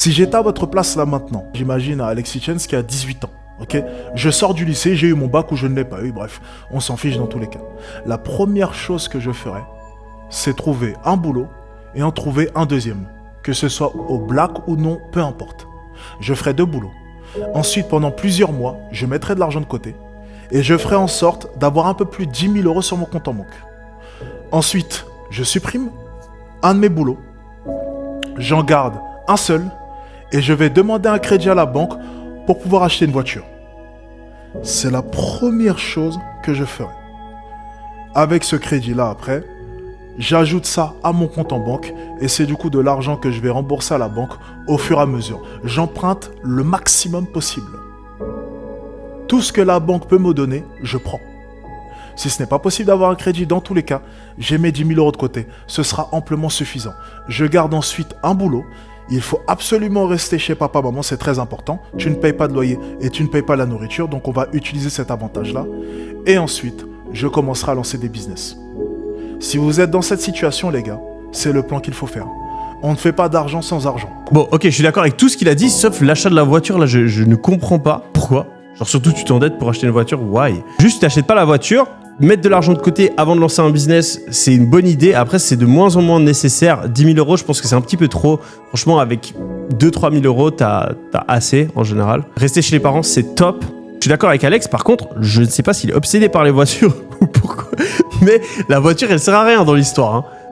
Si j'étais à votre place là maintenant, j'imagine à Alexis Chens qui a 18 ans, ok? Je sors du lycée, j'ai eu mon bac ou je ne l'ai pas eu, bref, on s'en fiche dans tous les cas. La première chose que je ferais, c'est trouver un boulot et en trouver un deuxième. Que ce soit au black ou non, peu importe. Je ferai 2 boulots. Ensuite, pendant plusieurs mois, je mettrai de l'argent de côté et je ferai en sorte d'avoir un peu plus de 10 000 euros sur mon compte en banque. Ensuite, je supprime un de mes boulots, j'en garde un seul et je vais demander un crédit à la banque pour pouvoir acheter une voiture. C'est la première chose que je ferai. Avec ce crédit-là après, j'ajoute ça à mon compte en banque et c'est du coup de l'argent que je vais rembourser à la banque au fur et à mesure. J'emprunte le maximum possible. Tout ce que la banque peut me donner, je prends. Si ce n'est pas possible d'avoir un crédit dans tous les cas, j'ai mes 10 000 euros de côté. Ce sera amplement suffisant. Je garde ensuite un boulot. Il faut absolument rester chez papa, maman, c'est très important. Tu ne payes pas de loyer et tu ne payes pas la nourriture, donc on va utiliser cet avantage-là. Et ensuite, je commencerai à lancer des business. Si vous êtes dans cette situation, les gars, c'est le plan qu'il faut faire. On ne fait pas d'argent sans argent. Bon, ok, je suis d'accord avec tout ce qu'il a dit, sauf l'achat de la voiture, là, je ne comprends pas. Pourquoi? Genre, surtout, tu t'endettes pour acheter une voiture, why? Juste, t'achètes pas la voiture, mettre de l'argent de côté avant de lancer un business, c'est une bonne idée. Après, c'est de moins en moins nécessaire. 10 000 euros, je pense que c'est un petit peu trop. Franchement, avec 2-3 000 euros, t'as assez, en général. Rester chez les parents, c'est top. Je suis d'accord avec Alex, par contre, je ne sais pas s'il est obsédé par les voitures ou pourquoi. Mais la voiture, elle sert à rien dans l'histoire, hein.